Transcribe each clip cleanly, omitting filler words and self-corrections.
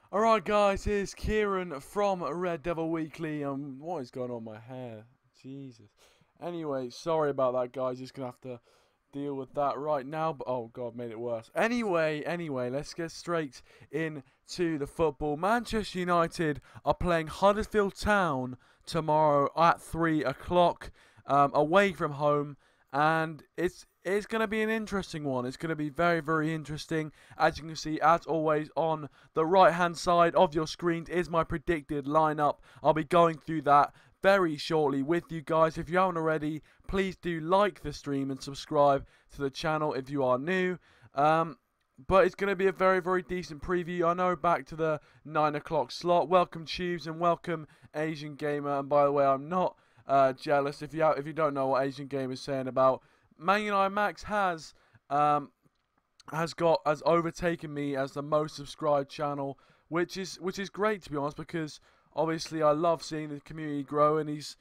Alright guys, here's Kieran from RedDevilWeekly. What is going on with my hair? Jesus. Anyway, sorry about that guys, just gonna have to deal with that right now, but oh god, made it worse. Anyway, let's get straight into the football. Manchester United are playing Huddersfield Town tomorrow at 3 o'clock, away from home, and it's going to be an interesting one. It's going to be very, very interesting. As you can see, as always, on the right-hand side of your screen is my predicted lineup. I'll be going through that very shortly with you guys. If you haven't already, please do like the stream and subscribe to the channel if you are new. But it's going to be a very, very decent preview. I know, back to the 9 o'clock slot. Welcome, Tubes, and welcome, Asian Gamer. And by the way, I'm not jealous. If you don't know what Asian Gamer is saying about Man United Max has overtaken me as the most subscribed channel, which is great, to be honest, because obviously I love seeing the community grow, and he's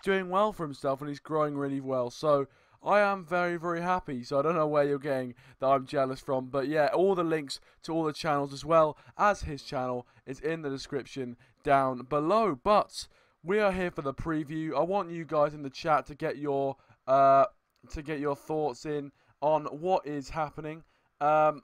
doing well for himself, and he's growing really well. So I am very, very happy. So I don't know where you're getting that I'm jealous from, but yeah, all the links to all the channels as well as his channel is in the description down below. But we are here for the preview. I want you guys in the chat to get your thoughts in on what is happening. Man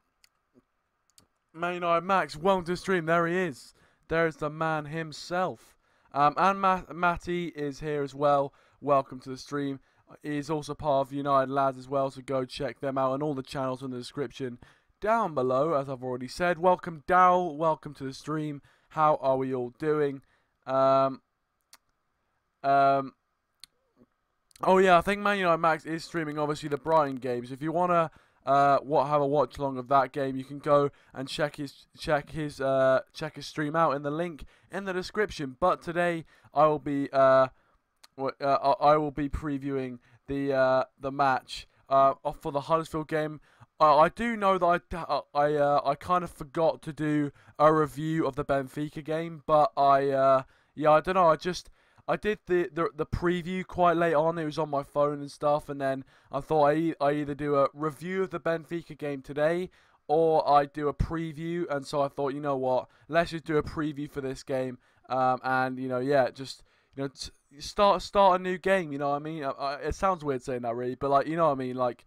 United Max, welcome to the stream. There he is. There's the man himself. And Matty is here as well. Welcome to the stream. He is also part of UnitedLads as well, so go check them out, and all the channels in the description down below, as I've already said. Welcome, Dal. Welcome to the stream. How are we all doing? Oh yeah, I think Man United Max is streaming obviously the Brighton games. If you wanna have a watch along of that game, you can go and check his stream out in the link in the description. But today I will be previewing the match for the Huddersfield game. I do know that I kind of forgot to do a review of the Benfica game, but yeah, I don't know. I did the preview quite late on. It was on my phone and stuff, and then I thought I either do a review of the Benfica game today, or I do a preview. And so I thought, you know what, let's just do a preview for this game, and yeah, just start a new game. You know what I mean? It sounds weird saying that, really, but like, you know what I mean? Like,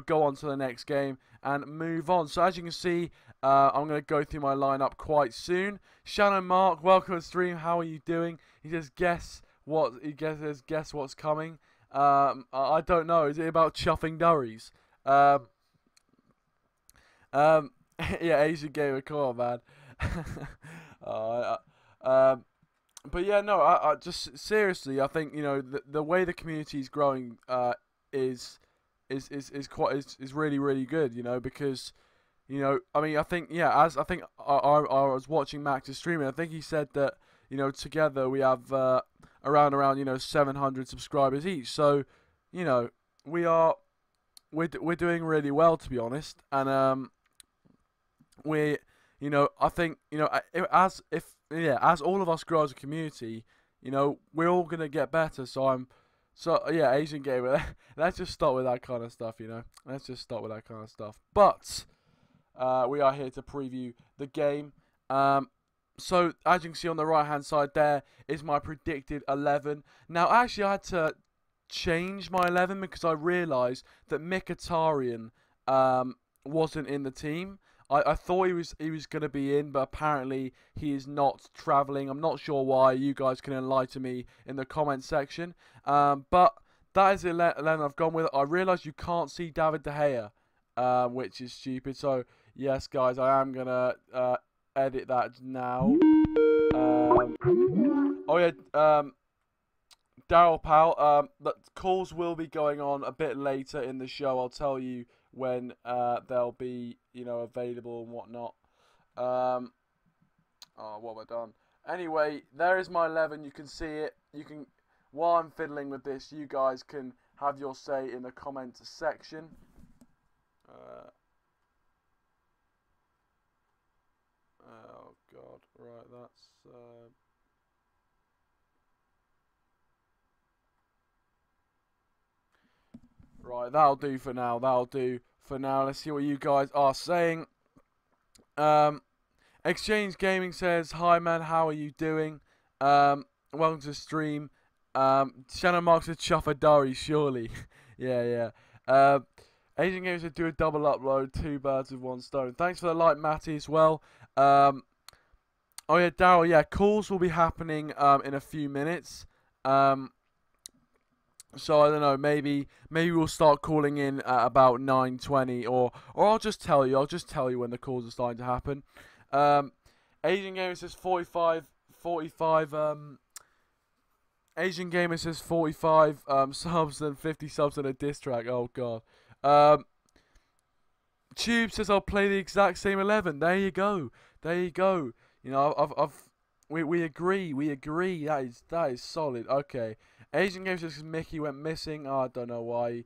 go on to the next game and move on. So as you can see, I'm going to go through my lineup quite soon. Shannon Mark, welcome to the stream. How are you doing? He says, guess what's coming. I don't know. Is it about chuffing durries? Yeah, Asian Gamer, come on, man. But yeah, no, I just seriously, I think the way the community is growing is really, really good. Because I mean, I think, yeah, as I think I was watching Max's streaming, I think he said that together we have around 700 subscribers each. So we're doing really well, to be honest. And I think as all of us grow as a community, we're all gonna get better. So yeah, Asian Gamer. Let's just start with that kind of stuff. Let's just start with that kind of stuff. But we are here to preview the game. So as you can see on the right hand side, there is my predicted 11. Now actually I had to change my 11 because I realised that Mkhitaryan wasn't in the team. I thought he was going to be in, but apparently he is not travelling. I'm not sure why. You guys can enlighten me in the comment section. But that is the 11 I've gone with. I realised you can't see David De Gea, which is stupid. So yes, guys, I am going to edit that now. Oh yeah, Daryl Powell. The calls will be going on a bit later in the show. I'll tell you when they'll be available and whatnot. Oh, what have I done? Anyway, there is my 11. You can see it. While I'm fiddling with this, you guys can have your say in the comment section. Oh God! Right, that's. Right, that'll do for now. Let's see what you guys are saying. Exchange Gaming says, "Hi man, how are you doing? Welcome to the stream." Shannon Marks says, "Chuffadari, surely." yeah. Asian Games said, "Do a double upload, 2 birds with 1 stone." Thanks for the like, Matty, as well. Oh yeah, Daryl. Yeah, calls will be happening in a few minutes. So I don't know, maybe we'll start calling in at about 9:20, or I'll just tell you. I'll just tell you when the calls are starting to happen. Asian Gamer says 45. Asian Gamer says 45 subs and 50 subs and a diss track. Oh god. Tube says I'll play the exact same 11. There you go. You know, we agree. That is solid. Okay. Asian Games says Mickey went missing. Oh, I don't know why.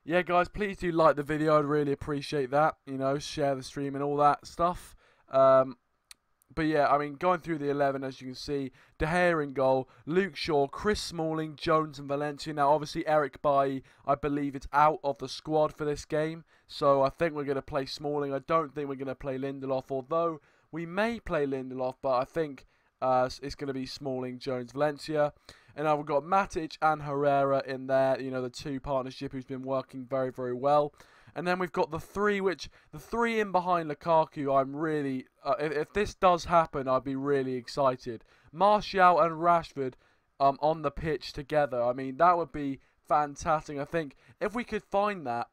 Yeah, guys, please do like the video. I'd really appreciate that. You know, share the stream and all that stuff. But yeah, I mean, going through the 11, as you can see, De Gea in goal, Luke Shaw, Chris Smalling, Jones and Valencia. Now, obviously, Eric Bailly, I believe, is out of the squad for this game. So I think we're going to play Smalling. I don't think we're going to play Lindelof, although we may play Lindelof, but I think it's going to be Smalling, Jones, Valencia. And now we've got Matic and Herrera in there, you know, the 2 partnership who's been working very, very well. And then we've got the 3, the 3 in behind Lukaku, I'm really, if this does happen, I'd be really excited. Martial and Rashford on the pitch together, I mean, that would be fantastic. I think if we could find that,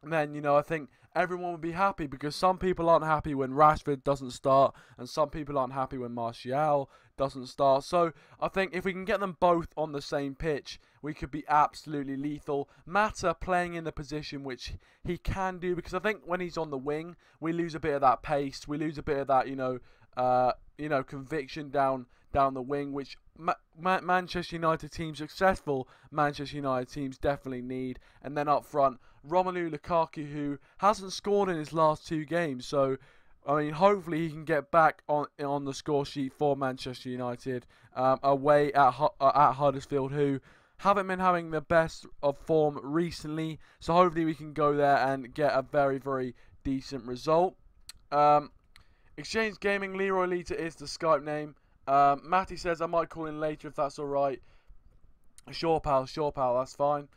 then, you know, I think everyone would be happy, because some people aren't happy when Rashford doesn't start, and some people aren't happy when Martial doesn't start. So I think if we can get them both on the same pitch, we could be absolutely lethal. Mata playing in the position which he can do, because I think when he's on the wing, we lose a bit of that pace, we lose a bit of that, you know, conviction down the wing, which Manchester United teams, successful Manchester United teams, definitely need. And then up front, Romelu Lukaku, who hasn't scored in his last 2 games, so I mean, hopefully he can get back on the score sheet for Manchester United away at Huddersfield, who haven't been having the best of form recently. So hopefully we can go there and get a very, very decent result. Exchange Gaming, Liroylita is the Skype name. Matty says I might call in later if that's alright. Sure pal, that's fine.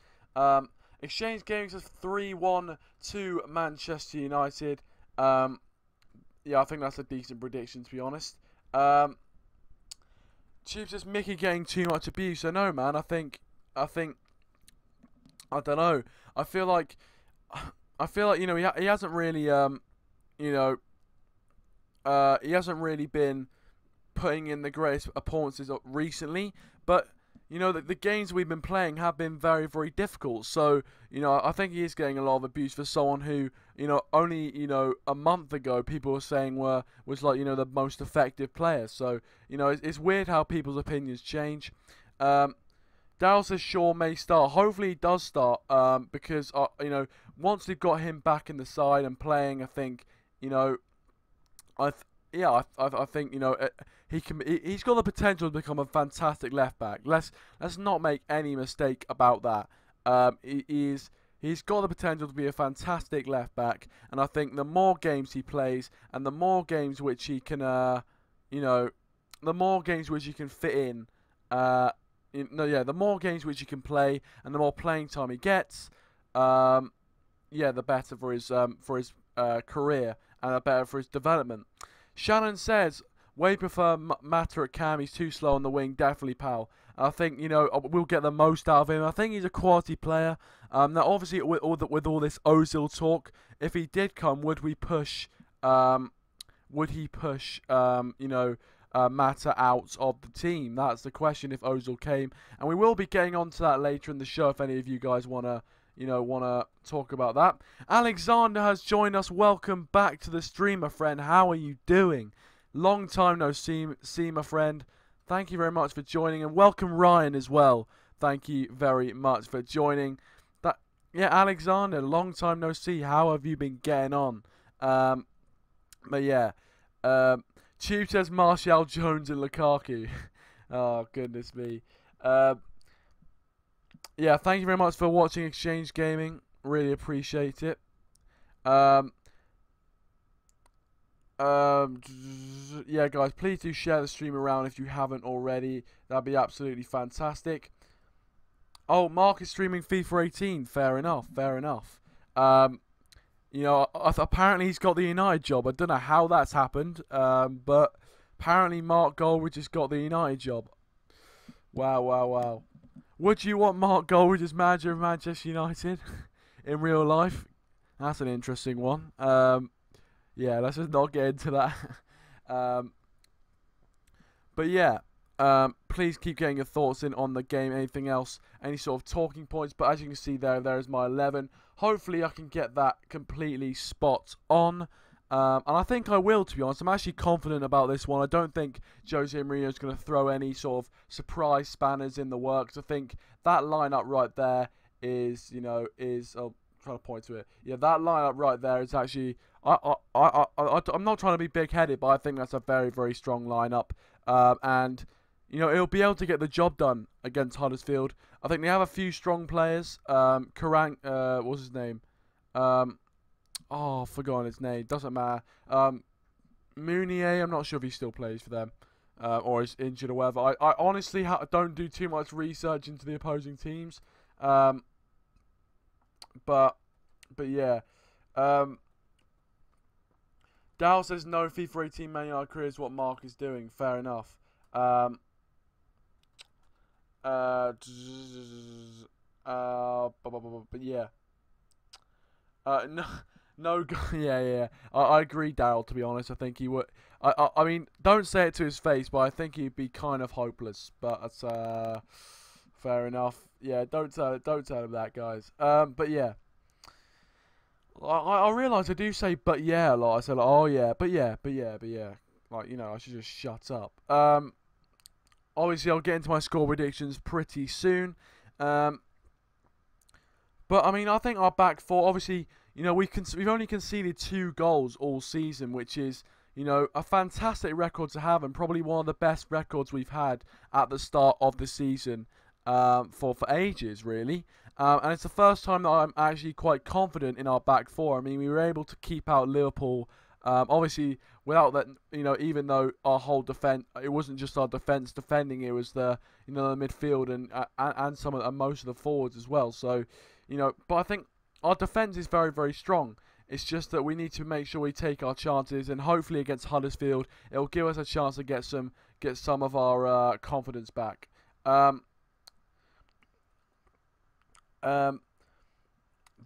Exchange Gaming says 3-1 to Manchester United. Yeah, I think that's a decent prediction, to be honest. Tube says Mickey getting too much abuse. So no, man. I think I don't know. I feel like you know, he hasn't really you know, he hasn't really been putting in the greatest performances recently, but you know, the games we've been playing have been very, very difficult. So, you know, I think he is getting a lot of abuse for someone who, you know, only, you know, a month ago people were saying was like, you know, the most effective player. So, you know, it's weird how people's opinions change. Daryl says Shaw may start. Hopefully he does start, because, you know, once we've got him back in the side and playing, I think, you know, I think, you know, he's got the potential to become a fantastic left back. Let's not make any mistake about that. He's got the potential to be a fantastic left back, and I think the more games he plays and the more games which he can, you know, the more games which he can fit in, the more games which he can play and the more playing time he gets, yeah, the better for his career and the better for his development. Shannon says, "We prefer Mata at Cam. He's too slow on the wing." Definitely, pal. I think, you know, we'll get the most out of him. I think he's a quality player. Now, obviously, with all this Ozil talk, if he did come, would we push? Would he push? You know, Mata out of the team? That's the question. If Ozil came, and we will be getting onto that later in the show. If any of you guys wanna talk about that. Alexander has joined us. Welcome back to the stream, my friend. How are you doing? Long time no see, my friend. Thank you very much for joining, and welcome Ryan as well. Thank you very much for joining. Yeah, Alexander, long time no see. How have you been getting on? But yeah, Tube says Martial, Jones, and Lukaku. Oh goodness me. Yeah, thank you very much for watching Exchange Gaming. Really appreciate it. Yeah, guys, please do share the stream around if you haven't already. That'd be absolutely fantastic. Oh, Mark is streaming FIFA 18. Fair enough. Fair enough. You know, apparently he's got the United job. I don't know how that's happened, but apparently Mark Goldridge has got the United job. Wow, wow, wow. Would you want Mark Goldridge as manager of Manchester United in real life? That's an interesting one. Yeah, let's just not get into that. But yeah, please keep getting your thoughts in on the game. Anything else, any sort of talking points. But as you can see there is my 11. Hopefully I can get that completely spot on. And I think I will, to be honest. I'm actually confident about this one. I don't think Jose Mourinho is going to throw any sort of surprise spanners in the works. I think that lineup right there is, you know, I'm trying to point to it. Yeah, that lineup right there is actually, I'm not trying to be big-headed, but I think that's a very, very strong lineup. And, you know, it'll be able to get the job done against Huddersfield. I think they have a few strong players. What's his name? Oh, I've forgotten his name. Doesn't matter. Mounier, I'm not sure if he still plays for them. Or is injured or whatever. I honestly don't do too much research into the opposing teams. But yeah. Dal says no, FIFA 18 Man United career is what Mark is doing. Fair enough. But yeah. No, yeah. I agree, Daryl. To be honest, I think he would. I mean, don't say it to his face, but I think he'd be kind of hopeless. But that's fair enough. Yeah, don't tell him that, guys. But yeah. I realise I do say "but yeah" a lot. I say like, "Oh yeah, but yeah." Like, you know, I should just shut up. Obviously, I'll get into my score predictions pretty soon. But I mean, I think our back four. Obviously, you know, we've only conceded 2 goals all season, which is, you know, a fantastic record to have, and probably one of the best records we've had at the start of the season for ages, really. And it's the first time that I'm actually quite confident in our back four. I mean, we were able to keep out Liverpool. Obviously, without that, you know, even though our whole defense, it wasn't just our defense defending; it was the, you know, the midfield and most of the forwards as well. So, you know, but I think our defense is very, very strong. It's just that we need to make sure we take our chances, and hopefully against Huddersfield, it'll give us a chance to get some of our confidence back.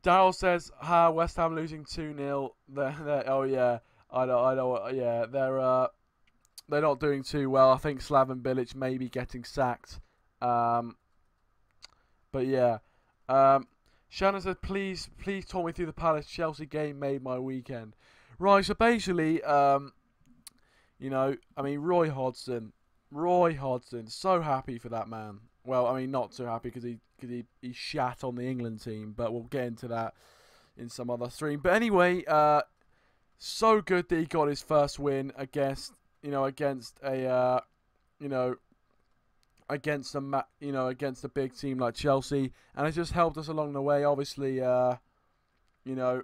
Daryl says, West Ham losing 2-0. Oh yeah, I know. Yeah, they're not doing too well. I think Slaven Bilic may be getting sacked. But yeah. Shannon says, please talk me through the Palace Chelsea game. Made my weekend. Right. So basically, you know, I mean, Roy Hodgson, so happy for that man. Well, I mean, not so happy because he shat on the England team, but we'll get into that in some other stream. But anyway, so good that he got his first win against a big team like Chelsea, and it just helped us along the way. Obviously, you know,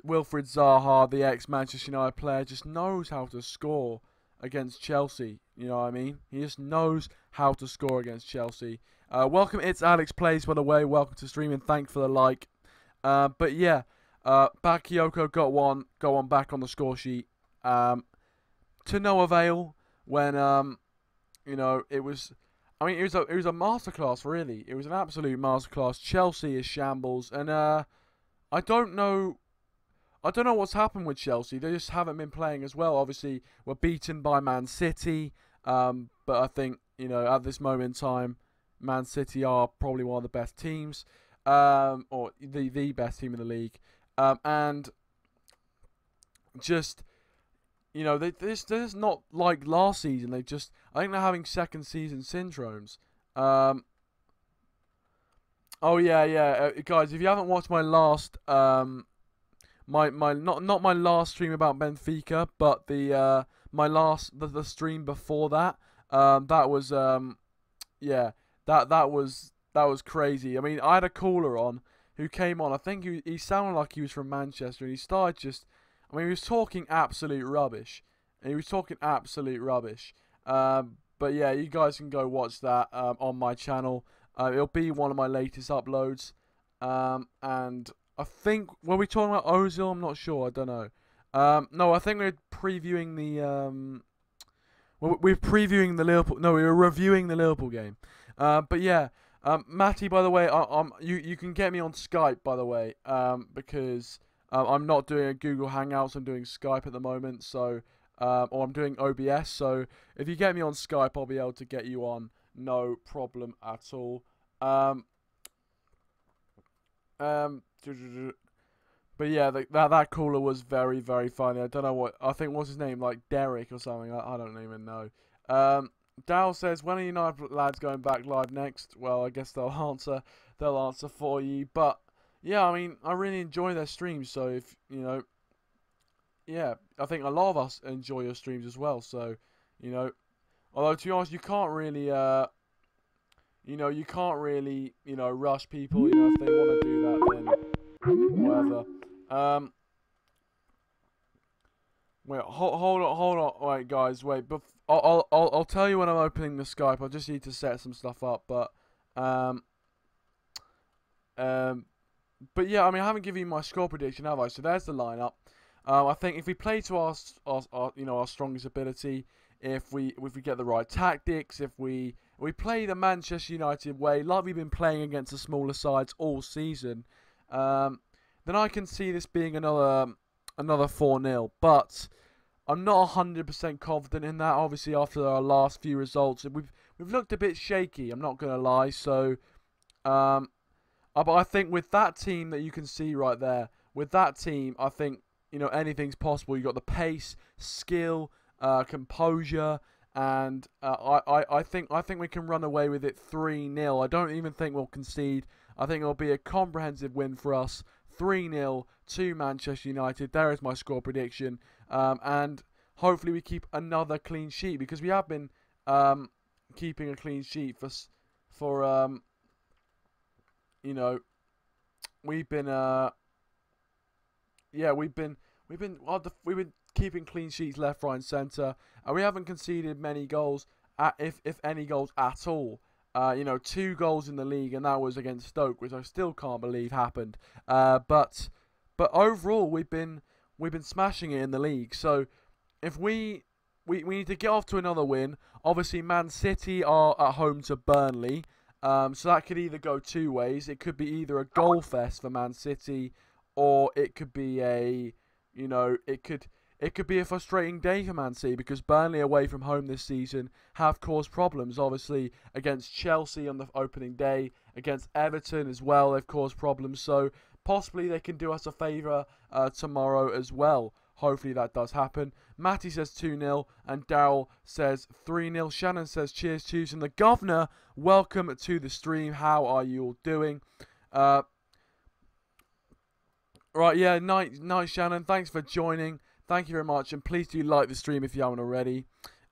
Wilfried Zaha, the ex-Manchester United player, just knows how to score against Chelsea. You know what I mean? He just knows how to score against Chelsea. Welcome, it's Alex Plays, by the way. Welcome to streaming. Thanks for the like. But yeah, Bakayoko got one back on the score sheet. To no avail when you know, it was a masterclass, really. It was an absolute masterclass. Chelsea is shambles, and I don't know what's happened with Chelsea. They just haven't been playing as well. Obviously, we're beaten by Man City, but I think, you know, at this moment in time, Man City are probably one of the best teams, or the best team in the league, and just, you know, they're just not like last season. I think they're having second season syndromes. Oh yeah, guys, if you haven't watched my last not my last stream about Benfica, but the stream before that, that was yeah, that was crazy. I mean, I had a caller on who came on. I think he sounded like he was from Manchester, and he started just, I mean, he was talking absolute rubbish. He was talking absolute rubbish. But yeah, you guys can go watch that on my channel. It'll be one of my latest uploads. And I think, were we talking about Ozil? I'm not sure. I don't know. No, I think we're previewing the we're previewing the Liverpool. No, we were reviewing the Liverpool game. But yeah, Matty, by the way, you can get me on Skype, by the way, because I'm not doing a Google Hangouts. I'm doing Skype at the moment, so or I'm doing OBS. So if you get me on Skype, I'll be able to get you on, no problem at all. But yeah, that caller was very, very funny. I don't know what, I think, what's his name, like Derek or something. I don't even know. Dal says, when are United lads going back live next? Well, I guess they'll answer for you. But yeah, I mean, I really enjoy their streams. So if you know, yeah, I think a lot of us enjoy your streams as well. So you know, although to be honest, you can't really rush people. You know, if they want to do that, then whatever. Wait, hold on, wait, guys, wait. But I'll tell you when I'm opening the Skype. I just need to set some stuff up, but yeah, I mean, I haven't given you my score prediction, have I? So there's the lineup. I think if we play to our strongest ability, if we get the right tactics, if we play the Manchester United way, like we've been playing against the smaller sides all season, then I can see this being another 4-0. But I'm not 100% confident in that. Obviously, after our last few results, we've looked a bit shaky. I'm not gonna lie. So, but I think with that team that you can see right there, with that team, I think anything's possible. You got the pace, skill, composure, and I think we can run away with it 3-0. I don't even think we'll concede. I think it'll be a comprehensive win for us. 3-0 to Manchester United. There is my score prediction. And hopefully we keep another clean sheet, because we have been keeping a clean sheet for we've been keeping clean sheets left, right, and centre, and we haven't conceded many goals, if any goals at all. 2 goals in the league, and that was against Stoke, which I still can't believe happened. But overall, we've been smashing it in the league. So if we need to get off to another win. Obviously, Man City are at home to Burnley, so that could either go 2 ways. It could be either a goal fest for Man City, or it could be it could be a frustrating day for Man City, because Burnley away from home this season have caused problems. Obviously, against Chelsea on the opening day, against Everton as well, they've caused problems. So possibly they can do us a favour tomorrow as well. Hopefully that does happen. Matty says 2-0 and Daryl says 3-0. Shannon says cheers, cheers. And the governor, welcome to the stream. How are you all doing? Right, yeah, night, Shannon. Thanks for joining. Thank you very much, and please do like the stream if you haven't already.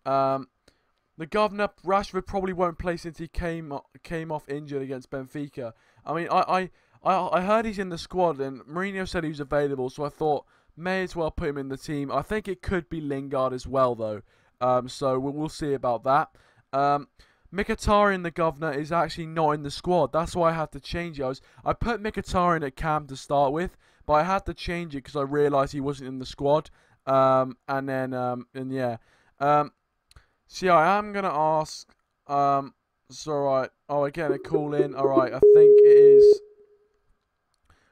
The governor, Rashford probably won't play since he came off injured against Benfica. I mean, I heard he's in the squad, and Mourinho said he was available, so I thought may as well put him in the team. I think it could be Lingard as well, though. So we'll see about that. Mkhitaryan, the governor, is actually not in the squad. That's why I had to change it. I put Mkhitaryan at cam to start with, but I had to change it because I realised he wasn't in the squad. So yeah, I am gonna ask. It's alright. Oh, we're getting a call in. Alright, I think it is.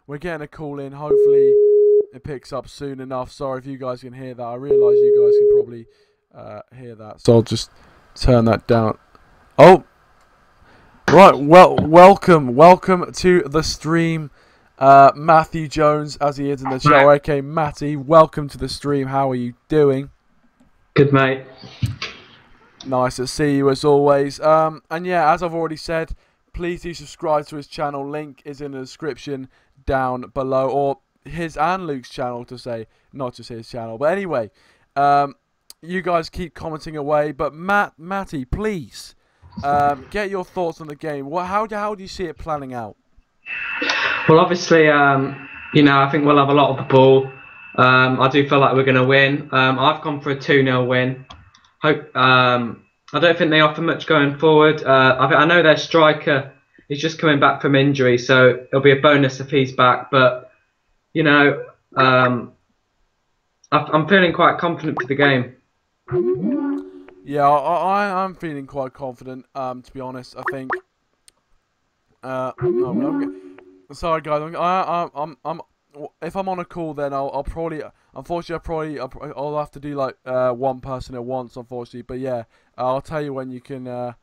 We're getting a call in. Hopefully, it picks up soon enough. Sorry if you guys can hear that. I realise you guys can probably hear that, so I'll just turn that down. Oh, right. Well, welcome to the stream, Matthew Jones, as he is in the show. Okay, Matty, welcome to the stream. How are you doing? Good, mate. Nice to see you as always. And yeah, as I've already said, please do subscribe to his channel. Link is in the description down below, or his and Luke's channel to say, not just his channel. But anyway, you guys keep commenting away. But Matty, please. Get your thoughts on the game. How do you see it planning out? Well, obviously, I think we'll have a lot of the ball. I do feel like we're going to win. I've gone for a 2-0 win. Hope. I don't think they offer much going forward. I know their striker is just coming back from injury, so it'll be a bonus if he's back. But you know, I'm feeling quite confident for the game. Yeah, I'm feeling quite confident. To be honest, I think. Sorry guys, I'm if I'm on a call, then I'll probably, unfortunately, I'll have to do like one person at once, unfortunately. But yeah, I'll tell you when you can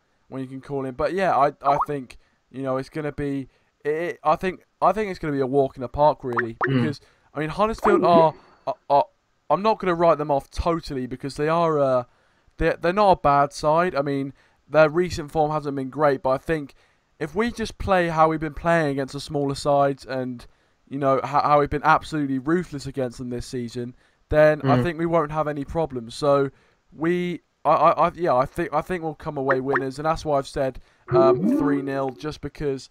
call in. But yeah, I think it's gonna be, I think it's gonna be a walk in the park really, because I mean Huddersfield are I'm not gonna write them off totally, because they are they're not a bad side. I mean their recent form hasn't been great, but I think if we just play how we've been playing against the smaller sides, and how we've been absolutely ruthless against them this season, then I think we won't have any problems. So I think we'll come away winners, and that's why I've said 3-0, just because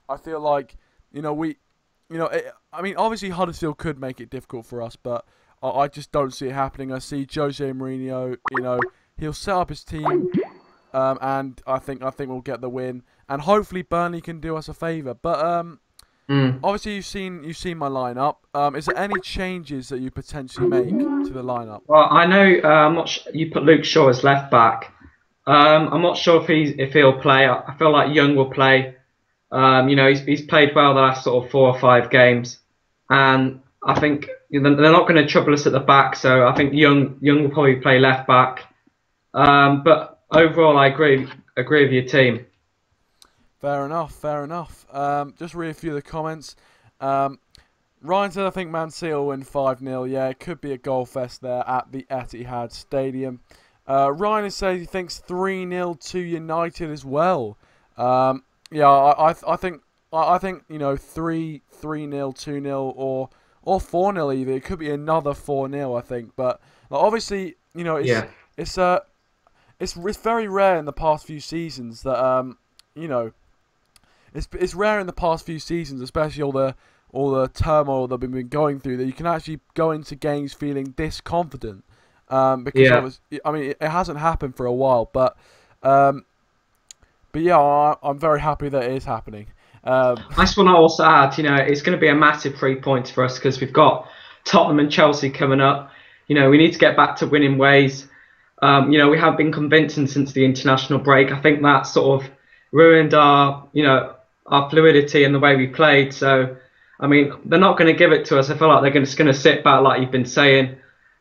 I feel like I mean obviously Huddersfield could make it difficult for us, but I just don't see it happening. I see Jose Mourinho, he'll set up his team, and I think we'll get the win, and hopefully Burnley can do us a favour. But obviously you've seen my lineup. Is there any changes that you potentially make to the lineup? Well, I know I'm not you put Luke Shaw as left back. I'm not sure if he'll play. I feel like Young will play. He's played well the last sort of 4 or 5 games, and I think they're not going to trouble us at the back. So I think Young will probably play left back. But overall, I agree with your team. Fair enough, fair enough. Just read a few of the comments. Ryan said, I think Man City will win 5-0. Yeah, it could be a goal fest there at the Etihad Stadium. Ryan has said he thinks 3-0 to United as well. Yeah, I think 3-0, 2-0, or 4-0 either. It could be another 4-0, I think. But obviously, it's very rare in the past few seasons that it's rare in the past few seasons, especially all the turmoil that we've been going through, that you can actually go into games feeling this confident. Because I mean it hasn't happened for a while, but yeah, I'm very happy that it is happening. I just want to also add, it's going to be a massive 3 points for us, because we've got Tottenham and Chelsea coming up. We need to get back to winning ways. We have been convincing since the international break. I think that sort of ruined our fluidity and the way we played. So, I mean, they're not going to give it to us. I feel like they're just going to sit back, like you've been saying.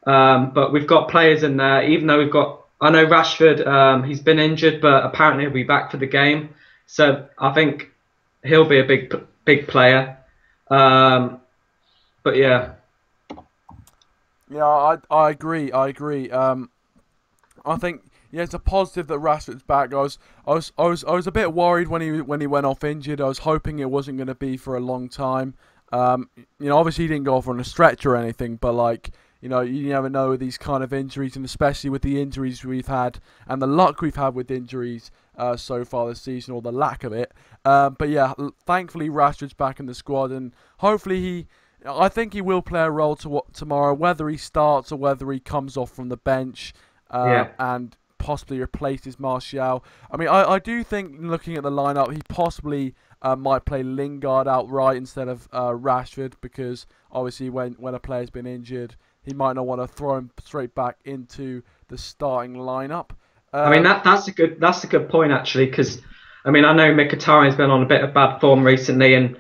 But we've got players in there, even though I know Rashford, he's been injured, but apparently he'll be back for the game. So I think he'll be a big player. But yeah. Yeah, I agree. I think it's a positive that Rashford's back. I was a bit worried when he went off injured. I was hoping it wasn't going to be for a long time. Obviously he didn't go off on a stretcher or anything, but you never know with these kind of injuries, and especially with the injuries we've had and the luck we've had with injuries so far this season, or the lack of it. But yeah, thankfully Rashford's back in the squad, and hopefully I think he will play a role tomorrow, whether he starts or whether he comes off from the bench and possibly replaces Martial. I mean, I do think, looking at the lineup, he possibly might play Lingard outright instead of Rashford, because obviously when a player's been injured, he might not want to throw him straight back into the starting lineup. I mean, that's a good point, actually, because I mean, I know Mkhitaryan's been on a bit of bad form recently, and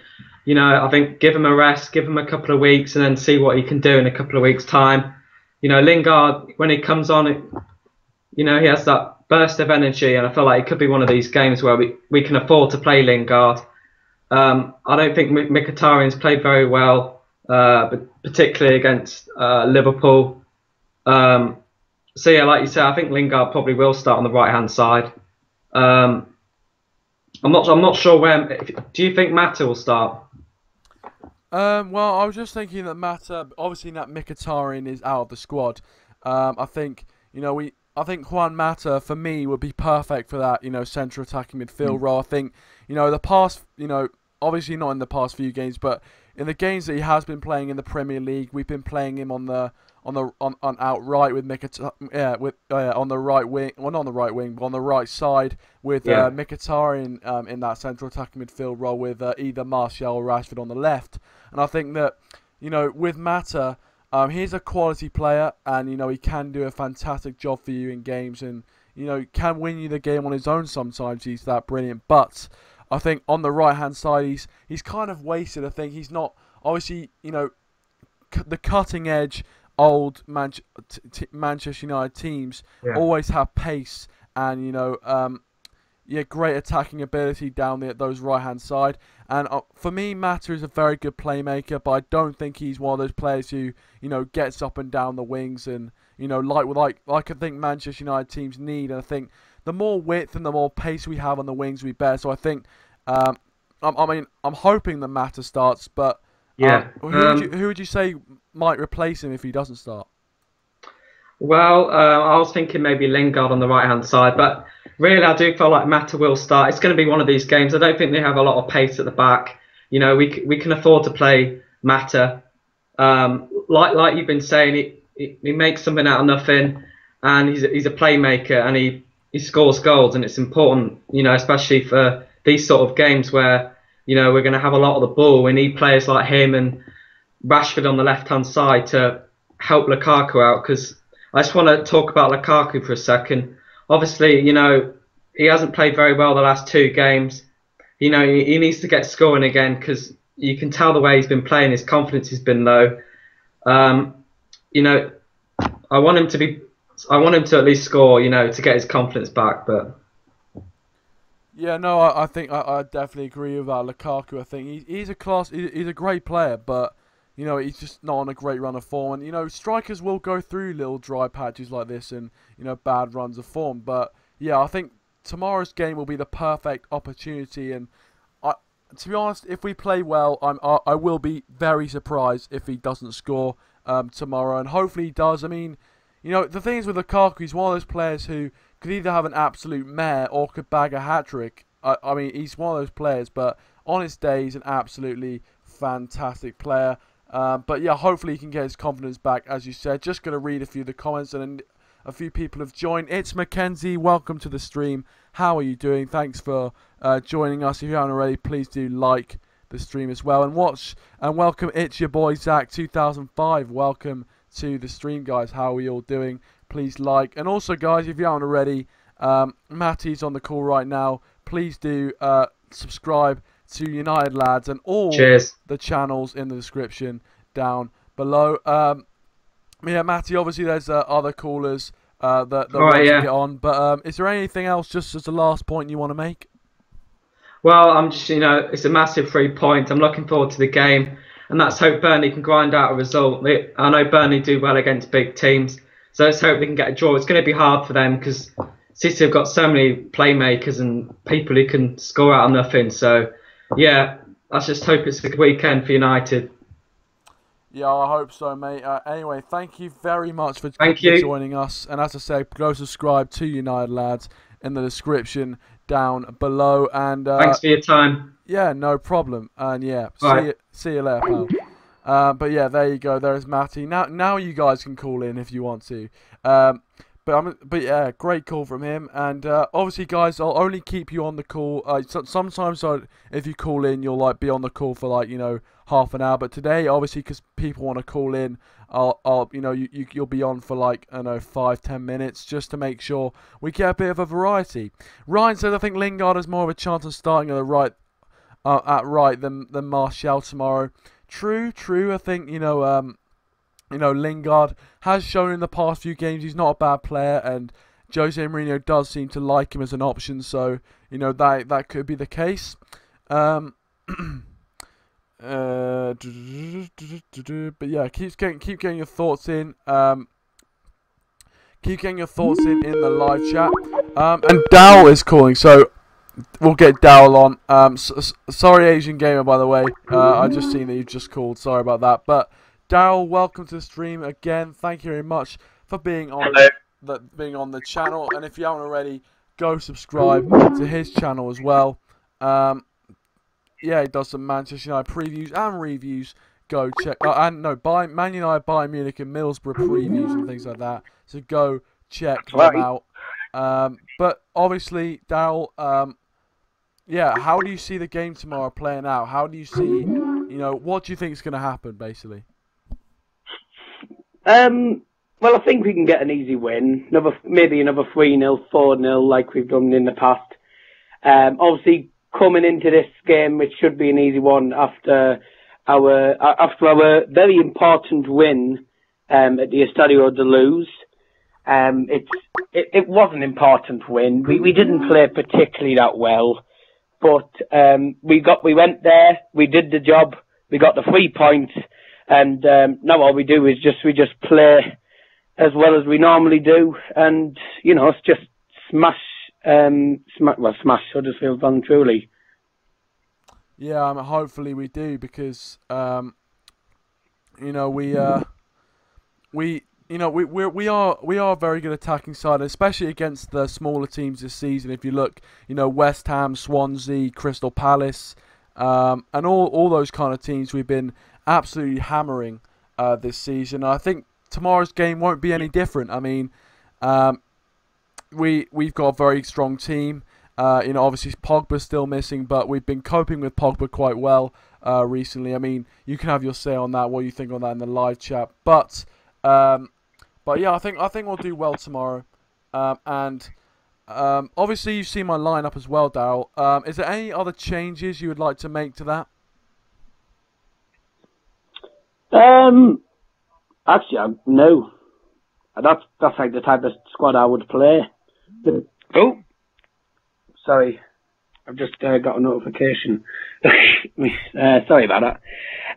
I think give him a rest, give him a couple of weeks, and then see what he can do in a couple of weeks' time. Lingard, when he comes on, he has that burst of energy, and I feel like it could be one of these games where we can afford to play Lingard. I don't think Mkhitaryan's played very well, but particularly against Liverpool. So yeah, like you said, I think Lingard probably will start on the right-hand side. I'm not sure where. Do you think Mata will start? Well, I was just thinking that Mata, obviously that Mkhitaryan is out of the squad. I think I think Juan Mata, for me, would be perfect for that, central attacking midfield role. I think, the past, obviously not in the past few games, but in the games that he has been playing in the Premier League, we've been playing him on outright with on the right wing, well not on the right wing, but on the right side with Mkhitaryan in that central attacking midfield role with either Martial or Rashford on the left. And I think that, you know, with Mata, he's a quality player, and you know he can do a fantastic job for you in games, and you know can win you the game on his own sometimes. He's that brilliant, but I think on the right hand side he's kind of wasted. I think he's not, obviously, you know, the cutting edge old Manchester United teams always have pace and, you know, great attacking ability down there at those right hand side. And for me, Mata is a very good playmaker, but I don't think he's one of those players who, you know, gets up and down the wings and, you know, like I think Manchester United teams need. And I think the more width and the more pace we have on the wings, we better. So I think, I mean, I'm hoping that Mata starts, but who would you say might replace him if he doesn't start? Well, I was thinking maybe Lingard on the right-hand side, but really I do feel like Mata will start. It's going to be one of these games. I don't think they have a lot of pace at the back. You know, we can afford to play Mata. Like you've been saying, he makes something out of nothing, and he's a playmaker, and he scores goals, and it's important, you know, especially for these sort of games where, you know, we're going to have a lot of the ball. We need players like him and Rashford on the left-hand side to help Lukaku out, because I just want to talk about Lukaku for a second. Obviously, you know, he hasn't played very well the last 2 games. You know, he needs to get scoring again, because you can tell the way he's been playing, his confidence has been low. You know, I want him to at least score, you know, to get his confidence back. But yeah, no, I think I definitely agree with that. Lukaku, I think he's a great player, but you know, he's just not on a great run of form. And, you know, strikers will go through little dry patches like this and, you know, bad runs of form. But, yeah, I think tomorrow's game will be the perfect opportunity. And, to be honest, if we play well, I will be very surprised if he doesn't score tomorrow. And hopefully he does. I mean, you know, the thing is with Lukaku, he's one of those players who could either have an absolute mare or could bag a hat-trick. I mean, he's one of those players. But on his day, he's an absolutely fantastic player. But yeah, hopefully he can get his confidence back, as you said. Just going to read a few of the comments, and a few people have joined. It's Mackenzie. Welcome to the stream. How are you doing? Thanks for joining us. If you haven't already, please do like the stream as well. And watch and welcome. It's your boy, Zach 2005. Welcome to the stream, guys. How are we all doing? Please like. And also, guys, if you haven't already, Matty's on the call right now. Please do subscribe to UnitedLads and all the channels in the description down below. Yeah, Matty, obviously there's other callers that want to get on, but is there anything else, just as a last point, you want to make? Well, I'm just, you know, it's a massive 3 points. I'm looking forward to the game, and let's hope Burnley can grind out a result. I know Burnley do well against big teams, so let's hope they can get a draw. It's going to be hard for them because City have got so many playmakers and people who can score out of nothing. So yeah, let's just hope it's a good weekend for United. Yeah, I hope so, mate. Anyway, thank you very much for joining us. And as I said, go subscribe to UnitedLads in the description down below. And thanks for your time. Yeah, no problem. And yeah, see you later, pal. But yeah, there you go. There's Matty. Now you guys can call in if you want to. But yeah, great call from him. And obviously, guys, I'll only keep you on the call. Sometimes if you call in, you'll like be on the call for like, you know, half an hour. But today, obviously, because people want to call in, you'll be on for like, I don't know, 5-10 minutes just to make sure we get a bit of a variety. Ryan says I think Lingard has more of a chance of starting at the right than Martial tomorrow. True. I think Lingard has shown in the past few games he's not a bad player, and Jose Mourinho does seem to like him as an option, so you know that could be the case. But yeah, keep getting your thoughts in. Keep getting your thoughts in the live chat. And Dowell is calling, so we'll get Dowell on. Sorry, Asian Gamer, by the way. I just seen that you've just called. Sorry about that, but. Daryl, welcome to the stream again. Thank you very much for being on the channel. And if you haven't already, go subscribe to his channel as well. yeah, he does some Manchester United previews and reviews. Go check Man United, Bayern Munich, and Middlesbrough previews and things like that. So go check them out. But obviously, Daryl, yeah, how do you see the game tomorrow playing out? How do you see, what do you think is going to happen, basically? Well, I think we can get an easy win. Maybe another 3-0, 4-0 like we've done in the past. Obviously, coming into this game, it should be an easy one after our very important win at the Estadio de Luz. It was an important win. We didn't play particularly that well, but we went there, we did the job, we got the 3 points, and now all we do is we just play as well as we normally do, and it's just smash Huddersfield on truly. Yeah, hopefully we do, because we are a very good attacking side, especially against the smaller teams this season. If you look, West Ham, Swansea, Crystal Palace, and all those kind of teams we've been absolutely hammering this season. I think tomorrow's game won't be any different. I mean, we've got a very strong team. Obviously Pogba's still missing, but we've been coping with Pogba quite well recently. I mean, you can have your say on that, what you think on that in the live chat. But yeah, I think we'll do well tomorrow. And obviously you've seen my lineup as well, Daryl. Is there any other changes you would like to make to that? Actually, no. That's like the type of squad I would play. Oh, sorry, I've just got a notification. Sorry about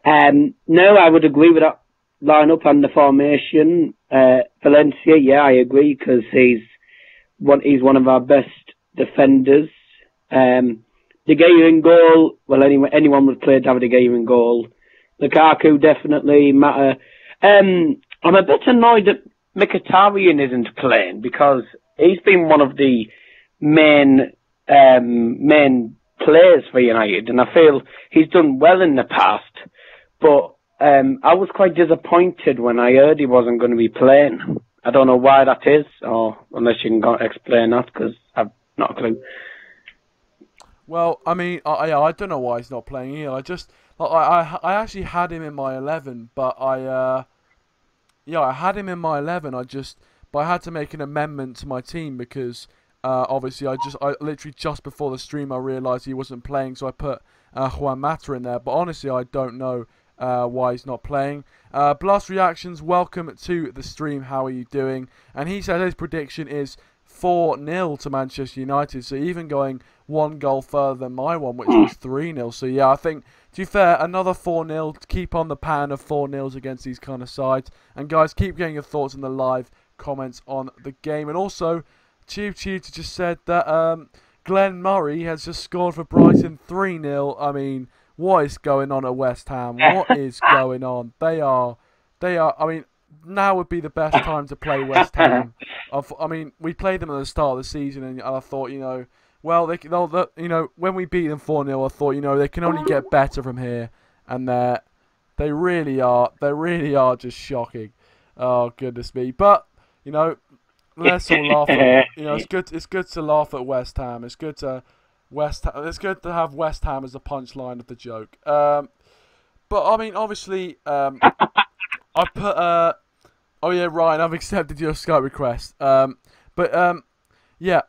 that. No, I would agree with that lineup and the formation. Valencia, yeah, I agree, because he's one of our best defenders. De Gea in goal. Well, anyone would play David De Gea in goal. Lukaku definitely matter. I'm a bit annoyed that Mkhitaryan isn't playing, because he's been one of the main players for United, and I feel he's done well in the past. But I was quite disappointed when I heard he wasn't going to be playing. I don't know why that is, or unless you can explain that, because I've not a clue. Well, I mean, I don't know why he's not playing here. I actually had him in my 11, but I had him in my 11. But I had to make an amendment to my team, because obviously I literally just before the stream I realised he wasn't playing, so I put Juan Mata in there. But honestly, I don't know why he's not playing. Blast Reactions, welcome to the stream. How are you doing? And he said his prediction is 4-0 to Manchester United, so even going one goal further than my one, which was 3-0. So yeah, I think, to be fair, another 4-0 to keep on the pattern of 4-0s against these kind of sides. And guys, keep getting your thoughts in the live comments on the game. And also, Tube just said that Glenn Murray has just scored for Brighton 3-0. I mean, what is going on at West Ham? What is going on? They are. I mean, now would be the best time to play West Ham. I mean, we played them at the start of the season, and I thought, well, they'll when we beat them 4-0, I thought, they can only get better from here, and they really are just shocking. Oh goodness me! But let's all laugh. It's good to laugh at West Ham. It's good to have West Ham as the punchline of the joke. But I mean, obviously, I put oh yeah, Ryan, I've accepted your Skype request. Yeah,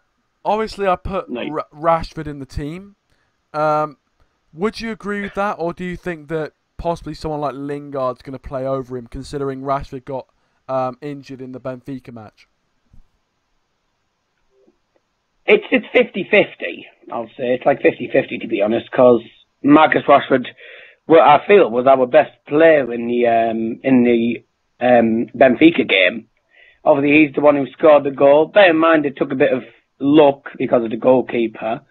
obviously I put Rashford in the team. Would you agree with that, or do you think that possibly someone like Lingard's going to play over him, considering Rashford got injured in the Benfica match? It's 50-50, I'll say. It's like 50-50, to be honest, because Marcus Rashford, well, I feel, was our best player in the Benfica game. Obviously, he's the one who scored the goal. Bear in mind, it took a bit of luck because of the goalkeeper.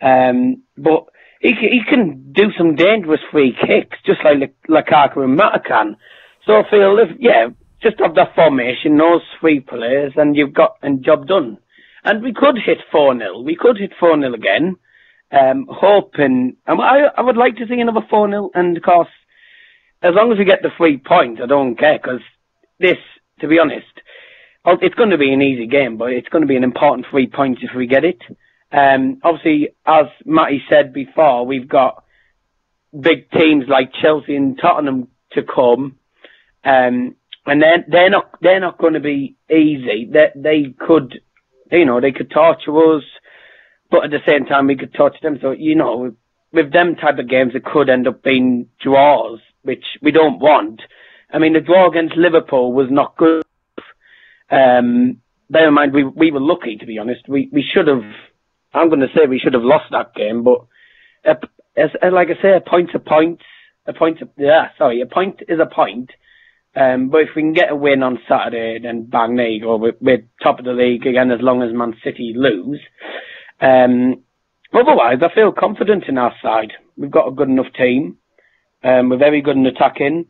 But he can do some dangerous free kicks, just like Lukaku and Mata can. So I feel, just have that formation, those three players, and you've got a job done. And we could hit 4-0. We could hit 4-0 again. hoping. I would like to see another 4-0, and of course, as long as we get the 3 points, I don't care, because this, to be honest, it's going to be an easy game, but it's going to be an important 3 points if we get it. Obviously, as Matty said before, we've got big teams like Chelsea and Tottenham to come, and they're not going to be easy. They could, they could torture us, but at the same time we could torture them. So with them type of games, it could end up being draws, which we don't want. I mean, the draw against Liverpool was not good. Bear in mind, we were lucky, to be honest. We should have. I'm going to say we should have lost that game, but like I say, a point's a point. A point is a point. But if we can get a win on Saturday, then bang, there you go. We're top of the league again, as long as Man City lose. Otherwise, I feel confident in our side. We've got a good enough team. We're very good in attacking.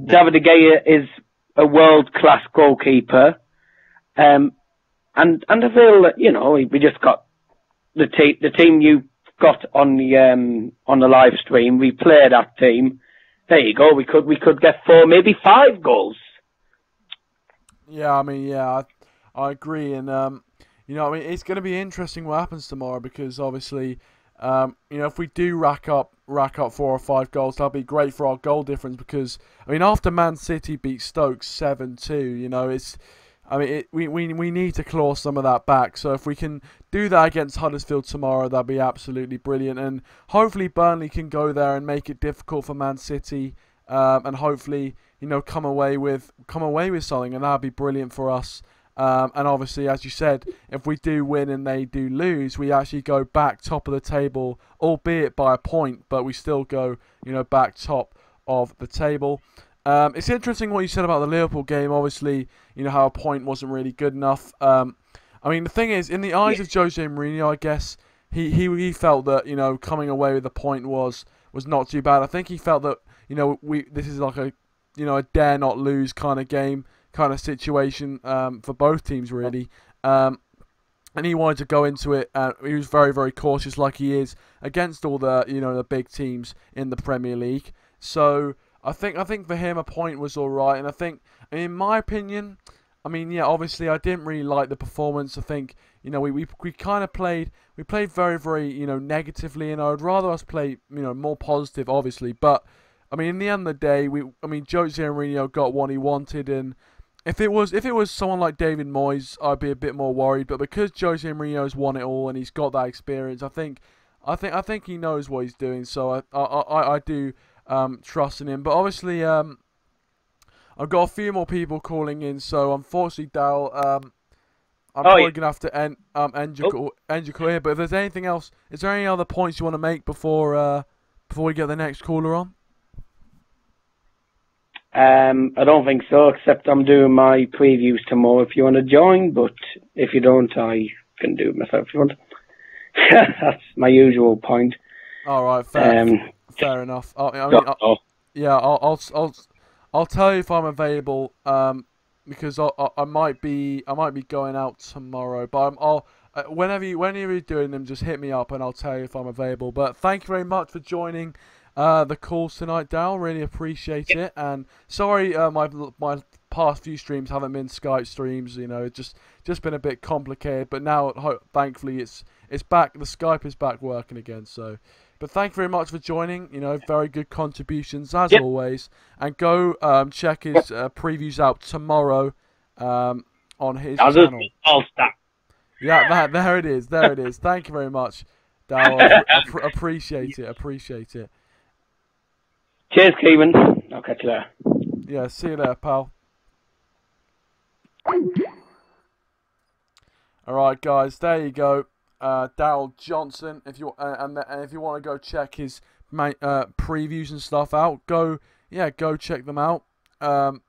David De Gea is a world-class goalkeeper. And I feel that, we just got the team you got on the live stream. We play that team. There you go. We could get 4, maybe 5 goals. Yeah, I mean, I agree, and it's going to be interesting what happens tomorrow, because obviously, if we do rack up 4 or 5 goals, that'll be great for our goal difference. Because after Man City beat Stoke 7-2, we need to claw some of that back. So if we can do that against Huddersfield tomorrow, that'd be absolutely brilliant. And hopefully Burnley can go there and make it difficult for Man City, and hopefully come away with something, and that'd be brilliant for us. And obviously, as you said, if we do win and they do lose, we actually go back top of the table, albeit by a point, but we still go back top of the table. It's interesting what you said about the Liverpool game. Obviously, how a point wasn't really good enough. The thing is, in the eyes of Jose Mourinho, I guess he felt that coming away with a point was not too bad. I think he felt that this is like a dare not lose kind of game, kind of situation for both teams really. And he wanted to go into it. He was very, very cautious, like he is against all the the big teams in the Premier League. So I think for him a point was all right, and I think, in my opinion, obviously I didn't really like the performance. I think we kind of played very, very negatively, and I would rather us play more positive, obviously. But in the end of the day, Jose Mourinho got what he wanted, and if it was someone like David Moyes, I'd be a bit more worried. But because Jose Mourinho's won it all and he's got that experience, I think he knows what he's doing. So I do trust in him. But obviously, I've got a few more people calling in. So unfortunately, Dal, I'm probably gonna have to end your call here. But if there's anything else, is there any other points you want to make before we get the next caller on? I don't think so, except I'm doing my previews tomorrow if you want to join, but if you don't, I can do it myself if you want. That's my usual point. All right, fair enough. I'll tell you if I'm available, because I might be going out tomorrow, but whenever you're doing them, just hit me up and I'll tell you if I'm available. But thank you very much for joining the calls tonight, Dal. Really appreciate it. And sorry, my past few streams haven't been Skype streams. It's just been a bit complicated. But now, thankfully, it's back. The Skype is back working again. So, but thank you very much for joining. Very good contributions as always. And go check his previews out tomorrow on his channel. Yeah, there it is. There it is. Thank you very much, Dal. Appreciate it. Cheers, Kevin. I'll catch you there. Yeah, see you there, pal. All right, guys, there you go. Daryl Johnson. If you and if you want to go check his previews and stuff out, go check them out. And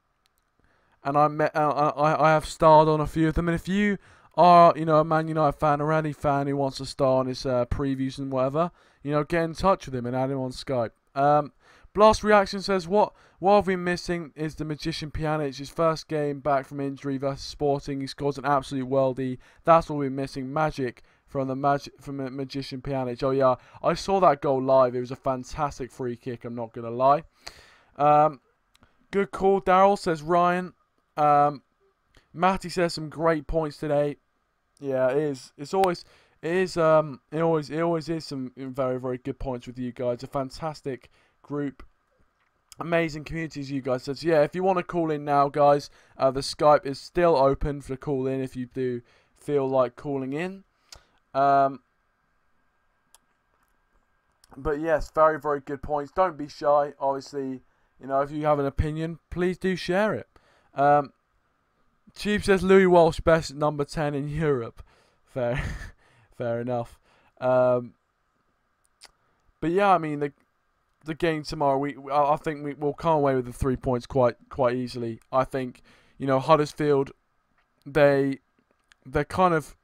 I have starred on a few of them. And if you are a Man United fan or any fan who wants to star on his previews and whatever, get in touch with him and add him on Skype. Blast Reaction says, what have we missing is the Magician Pjanic. His first game back from injury versus Sporting. He scores an absolute worldie. That's what we're missing. Magic from the Magician Pjanic. Oh, yeah. I saw that goal live. It was a fantastic free kick, I'm not going to lie. Good call, Daryl, says Ryan. Matty says some great points today. Yeah, it is. It always is some very, very good points with you guys. A fantastic group. Amazing communities, you guys. So yeah, if you want to call in now, guys, the Skype is still open for call in if you do feel like calling in. But yes, very, very good points. Don't be shy. Obviously, you know, if you have an opinion, please do share it. Tube says Louis Walsh best number 10 in Europe. Fair enough. But yeah, I mean the game tomorrow, I think we'll come away with the 3 points quite easily. I think, you know, Huddersfield, they're kind of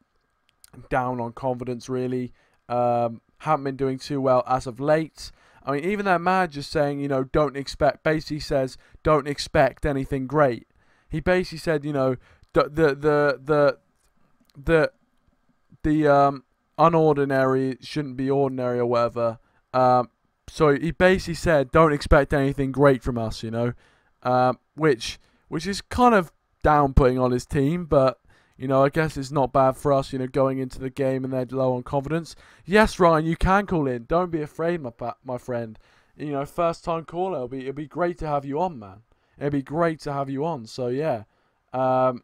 down on confidence really. Haven't been doing too well as of late. I mean, even their manager's saying, you know, basically says don't expect anything great. He basically said, you know, the unordinary shouldn't be ordinary or whatever. So he basically said, don't expect anything great from us, you know, which is kind of down-putting on his team, but, you know, I guess it's not bad for us, you know, going into the game and they're low on confidence. Yes, Ryan, you can call in. Don't be afraid, my friend. You know, first-time caller, it'll be great to have you on, man. It'd be great to have you on. So yeah. Daryl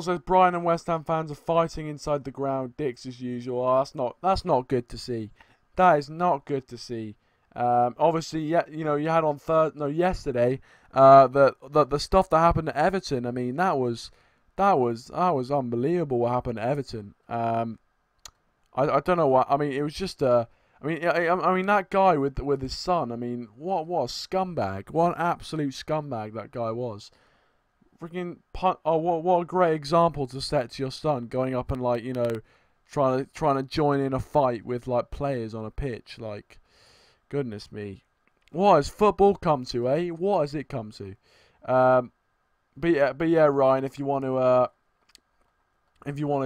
says Brian and West Ham fans are fighting inside the ground. Dicks as usual. Oh, that's not good to see. That is not good to see. Obviously, yeah, you know, you had on yesterday, the stuff that happened at Everton. I mean, that was unbelievable what happened at Everton. I don't know what. I mean, it was just I mean that guy with his son. I mean, what a scumbag! What an absolute scumbag that guy was. Freaking what a great example to set to your son, going up and, like, you know, trying to join in a fight with, like, players on a pitch. Like, goodness me, what has football come to, eh? What has it come to? But yeah, Ryan, if you want to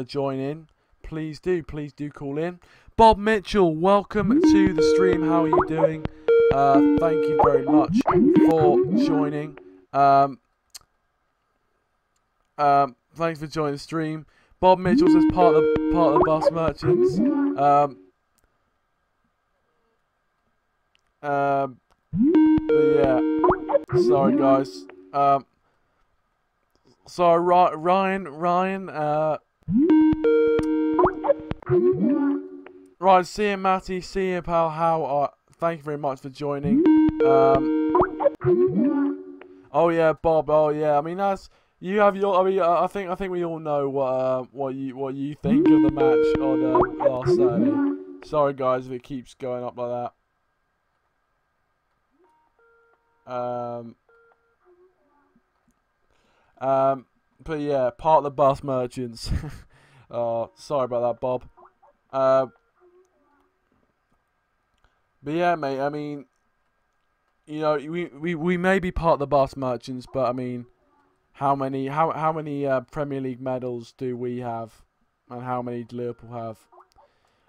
join in, please do call in. Bob Mitchell, welcome to the stream. How are you doing? Thank you very much for joining. Thanks for joining the stream. Bob Mitchell says part of the bus merchants. But yeah, sorry guys. Sorry, Ryan. Right, see you, Matty. See you, pal. Thank you very much for joining. Oh yeah, Bob. Oh yeah. I mean, that's you have your. I mean, I think we all know what you think of the match on last Saturday. Sorry guys if it keeps going up like that. But yeah, part of the bus merchants. Sorry about that, Bob. But yeah, mate. I mean, you know, we may be part of the bus merchants, but I mean, how many Premier League medals do we have, and how many do Liverpool have?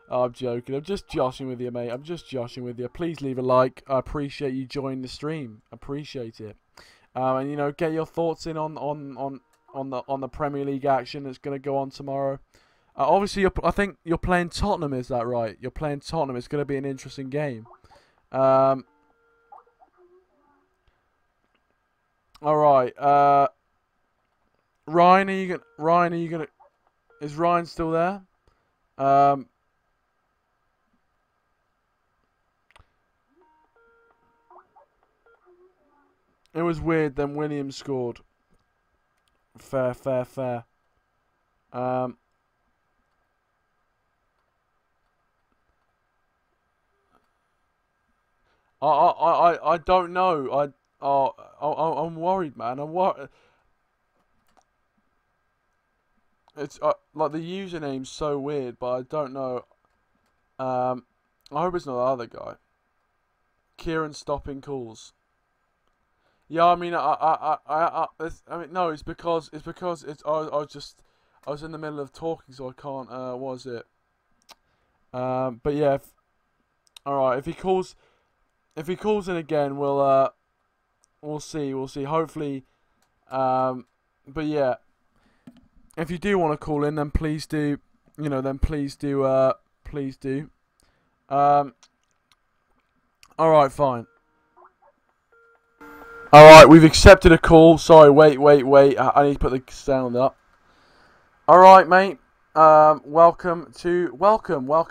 Oh, I'm joking. I'm just joshing with you, mate. I'm just joshing with you. Please leave a like. I appreciate you joining the stream. Appreciate it. And you know, get your thoughts in on the Premier League action that's going to go on tomorrow. Obviously, I think you're playing Tottenham. Is that right? You're playing Tottenham. It's going to be an interesting game. All right. Ryan, are you gonna? Is Ryan still there? It was weird. Then Williams scored. Fair. I don't know. I'm worried, man. I'm worried. It's like the username's so weird, but I don't know. I hope it's not the other guy. Kieran stopping calls. Yeah, I mean, no, it's because I was in the middle of talking, so I can't. What was it? But yeah, all right. If he calls in again, we'll see. Hopefully, but yeah, if you do want to call in, then please do. Please do. All right, fine. All right, we've accepted a call. Sorry, wait. I need to put the sound up. All right, mate. Welcome.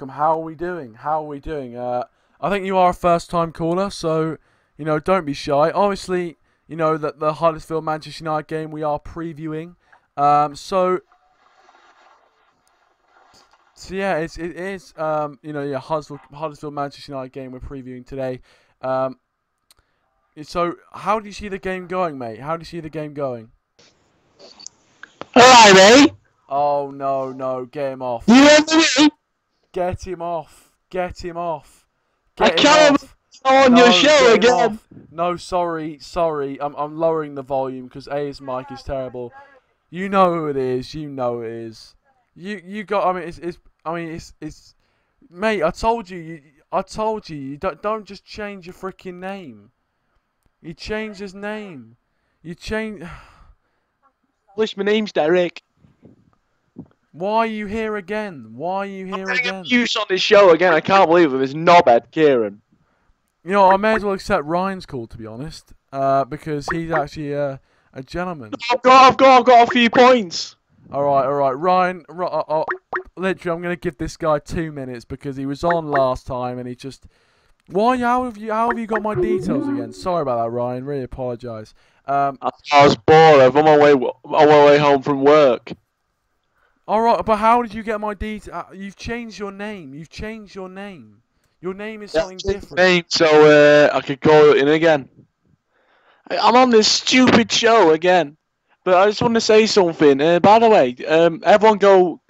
How are we doing? I think you are a first-time caller, so don't be shy. Obviously, that the Huddersfield Manchester United game we are previewing. So yeah, it is. Huddersfield Manchester United game we're previewing today. So how do you see the game going, mate? How do you see the game going? Alright, mate. Oh no, get him off. You hear me? Get him off. I can't be on your show again. No, sorry. I'm lowering the volume because A's mic is terrible. You know who it is. You got. It's. Mate, I told you. You don't just change your freaking name. You changed his name. You change. My name's Derek. Why are you here again? I'm use on this show again. I can't believe it. It's knobhead Kieran. I may as well accept Ryan's call, to be honest, because he's actually a gentleman. I've got a few points. All right, Ryan. Literally, I'm gonna give this guy 2 minutes because he was on last time and he just. Why? How have you got my details again? Sorry about that, Ryan. Really apologise. I was bored. I'm on my way home from work. All right, but how did you get my details? You've changed your name. Your name is something different. So I could go in again. I'm on this stupid show again. But I just want to say something. By the way, everyone go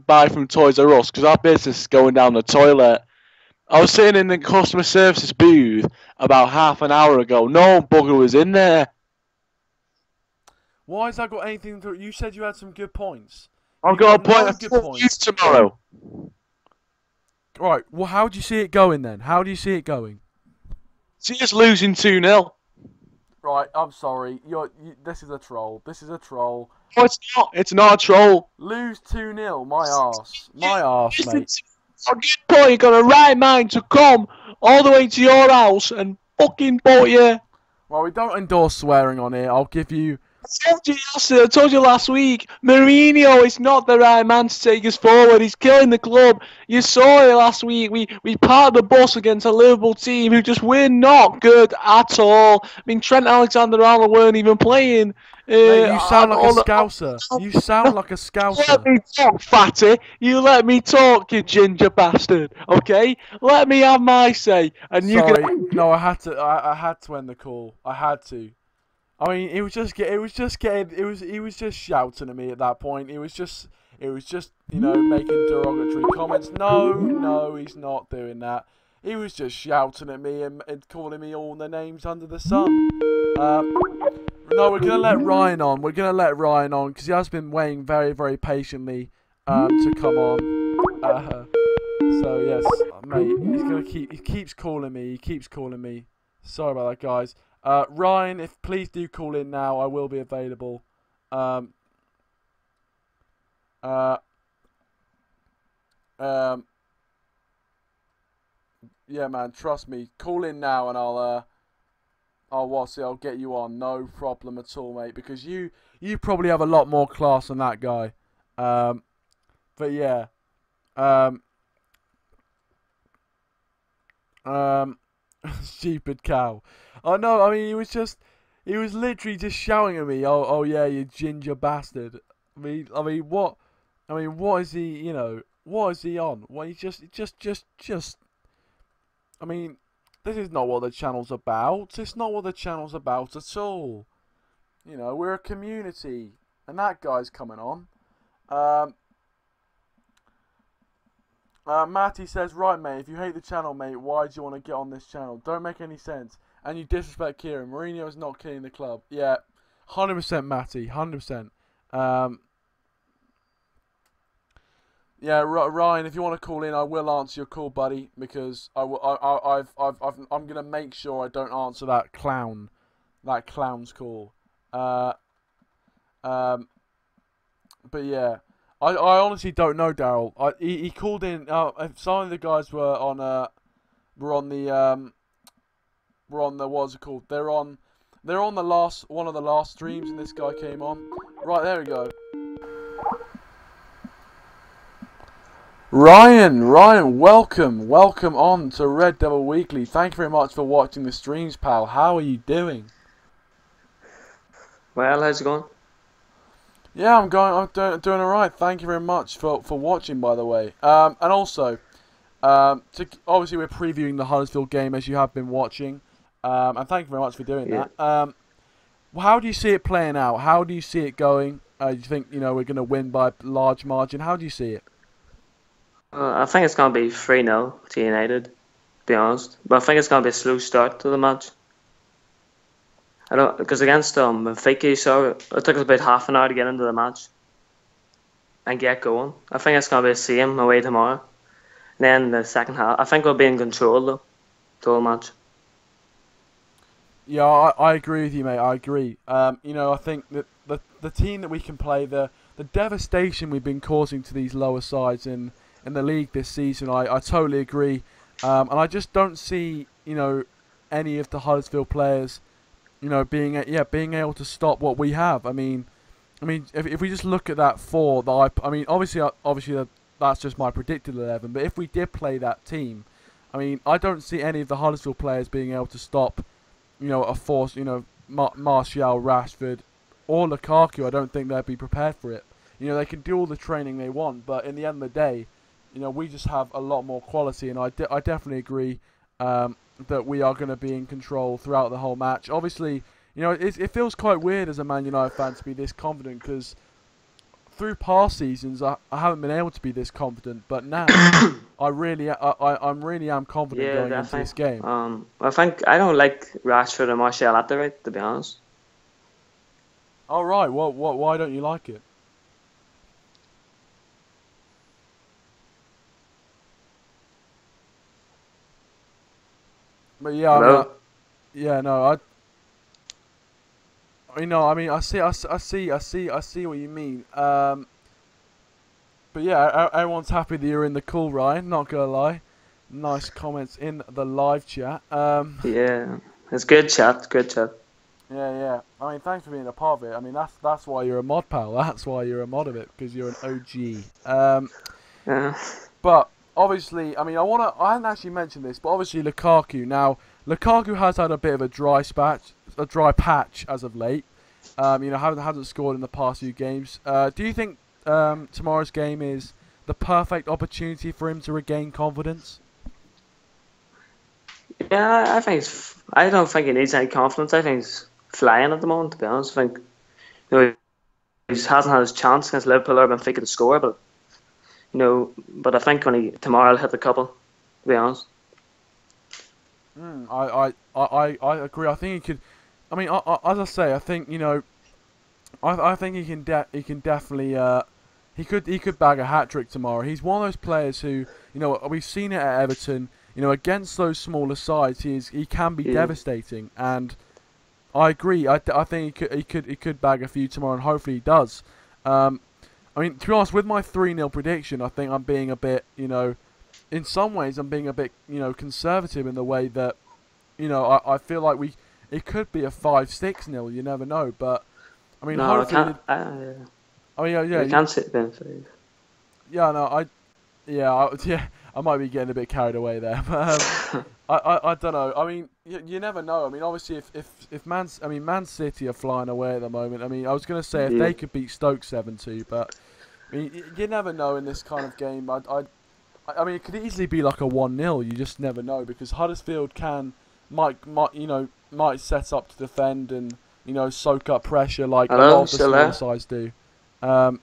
buy from Toys R Us because our business is going down the toilet. I was sitting in the customer services booth about half an hour ago. No bugger was in there. Why has that got anything to... You said you had some good points. I've got a point of use tomorrow. Right, well, how do you see it going then? See us losing 2-0. Right, I'm sorry. This is a troll. No, it's not. It's not a troll. Lose 2-0. My arse, mate. A good point. You got a right mind to come all the way to your house and fucking bought you. Well, we don't endorse swearing on here. I'll give you... I told you last week, Mourinho is not the right man to take us forward. He's killing the club. You saw it last week. We parked the bus against a Liverpool team who just were not good at all. I mean, Trent Alexander-Arnold weren't even playing. Mate, you sound like a scouser. Let me talk, fatty. You let me talk, you ginger bastard. Okay? Let me have my say. And Sorry. No, I had to end the call. I had to. I mean, he was just shouting at me at that point. It was just making derogatory comments. No, he's not doing that. He was just shouting at me and calling me all the names under the sun. No, we're gonna let Ryan on. Because he has been waiting very, very patiently to come on. So yes, mate, he keeps calling me. Sorry about that, guys. Ryan, please do call in now. I will be available. Yeah, man, trust me. Call in now, and I'll get you on. No problem at all, mate. Because you probably have a lot more class than that guy. But yeah. Stupid cow. Oh no, I mean he was literally just shouting at me. Oh yeah, you ginger bastard. I mean what is he? What is he on? Well, he just. I mean, this is not what the channel's about. It's not what the channel's about at all. We're a community, and that guy's coming on. Matty says, right, mate, if you hate the channel, mate, why do you want to get on this channel? Don't make any sense. And you disrespect Kieran. Mourinho is not killing the club. Yeah, 100% Matty, 100%. Yeah, Ryan, if you want to call in, I will answer your call, buddy, because I'm gonna make sure I don't answer that clown's call. But yeah, I honestly don't know, Daryl. He called in. Some of the guys were on the what's it called? They're on the one of the last streams, and this guy came on. Right, there we go. Ryan, welcome on to Red Devil Weekly. Thank you very much for watching the streams, pal. How are you doing? Well, how's it going? Yeah, I'm doing alright. Thank you very much for watching, by the way. And also, obviously we're previewing the Huddersfield game, as you have been watching. And thank you very much for doing that. How do you see it playing out? How do you see it going? Do you think we're going to win by a large margin? How do you see it? I think it's going to be 3-0 to United, to be honest. But I think it's going to be a slow start to the match. Because against Benfica, so it took us about half an hour to get into the match and get going. I think it's going to be the same away tomorrow. And then the second half, I think we'll be in control though, the whole match. Yeah, I agree with you, mate. I agree. I think that the team that we can play, the devastation we've been causing to these lower sides in the league this season, I totally agree. And I just don't see, any of the Huddersfield players, being able to stop what we have. I mean, if we just look at that obviously that's just my predicted 11. But if we did play that team, I don't see any of the Huddersfield players being able to stop, a force, Martial, Rashford, or Lukaku. I don't think they'd be prepared for it. They can do all the training they want, but in the end of the day, we just have a lot more quality, and I definitely agree that we are going to be in control throughout the whole match. Obviously, it feels quite weird as a Man United fan to be this confident, because through past seasons I haven't been able to be this confident, but now I really am confident going into this game. I think I don't like Rashford and Martial at the right, to be honest. All right, why don't you like it? But yeah, I see what you mean. But yeah, everyone's happy that you're in the call, Ryan. Not gonna lie, nice comments in the live chat. Yeah, it's good chat. Yeah. Thanks for being a part of it. That's why you're a mod, pal. That's why you're a mod of it, because you're an OG. Yeah. But obviously, I hadn't actually mentioned this, but obviously Lukaku. Now, Lukaku has had a bit of a dry patch as of late. Hasn't scored in the past few games. Do you think tomorrow's game is the perfect opportunity for him to regain confidence? Yeah, I don't think he needs any confidence. I think he's flying at the moment, to be honest. I think he hasn't had his chance against Liverpool or Benfica to score, but but I think tomorrow he'll hit the couple, to be honest. I agree. I think he could. As I say, I think I think he can definitely he could bag a hat trick tomorrow. He's one of those players who we've seen it at Everton. Against those smaller sides, he can be devastating, and I agree. I think he could bag a few tomorrow, and hopefully he does. To be honest, with my 3-0 prediction, I think I'm being a bit, in some ways I'm being a bit, conservative in the way that, I feel like it could be a 5-6-0. You never know, but hopefully. You can't sit there. I might be getting a bit carried away there, but I don't know. You never know. Obviously, if Man City are flying away at the moment. I was going to say if they could beat Stoke 7-2, but you never know in this kind of game. It could easily be like a 1-0. You just never know, because Huddersfield might set up to defend and soak up pressure like a lot of the smaller sides do.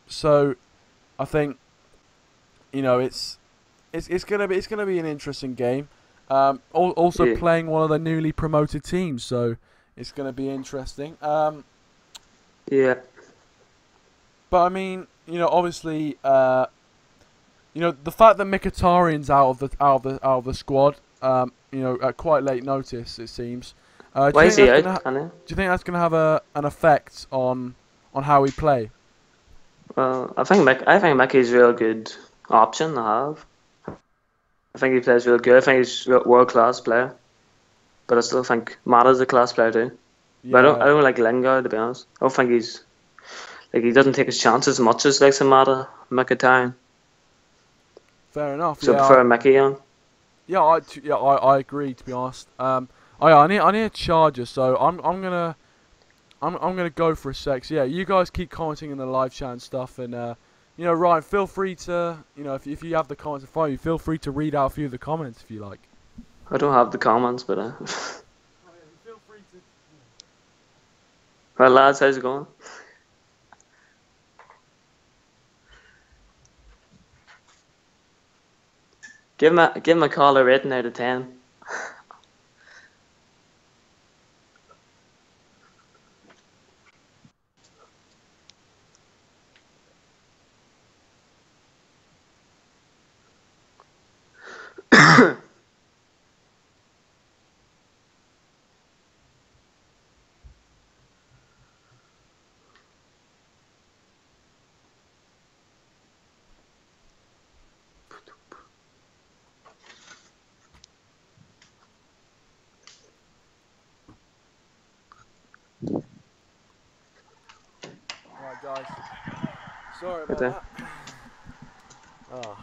So I think it's. it's gonna be an interesting game. Also Yeah. playing one of the newly promoted teams, so it's gonna be interesting. Yeah. But I mean, obviously, the fact that Mkhitaryan's out of the squad, at quite late notice, it seems. Do Why you is think he that's out? gonna do you think that's gonna have an effect on how we play? Well, I think Mickey's a real good option to have. I think he plays real good. I think he's a world class player. But I still think Mata's a class player too. But I don't like Lingard, to be honest. I don't think he's he doesn't take his chances as much as like Mata, Mkhitaryan. Fair enough. So I yeah, prefer Mickey on. Yeah, I agree, to be honest. I need a charger, so I'm gonna go for a sec. So yeah, you guys keep commenting in the live chat and stuff, and Ryan, feel free to if you have the comments in front of you, feel free to read out a few of the comments if you like. I don't have the comments, but Feel free to. well, lads, how's it going? Give him a call a rating out of 10. Right, guys. Sorry about Okay. that. Oh.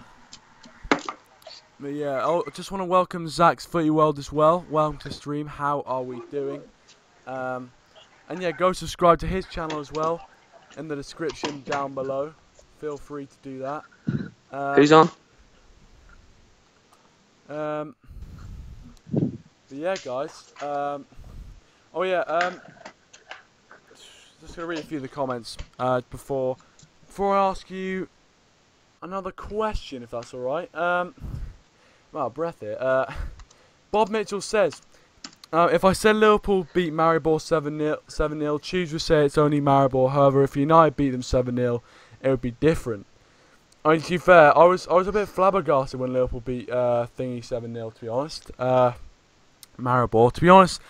But yeah, I just want to welcome Zach's FootyWorld as well. Welcome to stream. How are we doing? And yeah, go subscribe to his channel as well in the description down below. Feel free to do that. Who's on? But yeah, guys. Just gonna read a few of the comments before I ask you another question, if that's all right. Wow, breath here. Bob Mitchell says, if I said Liverpool beat Maribor 7-0, choose would say it's only Maribor. However, if United beat them 7-0, it would be different. I mean, to be fair, I was a bit flabbergasted when Liverpool beat Thingy 7-0, to be honest. Maribor, to be honest,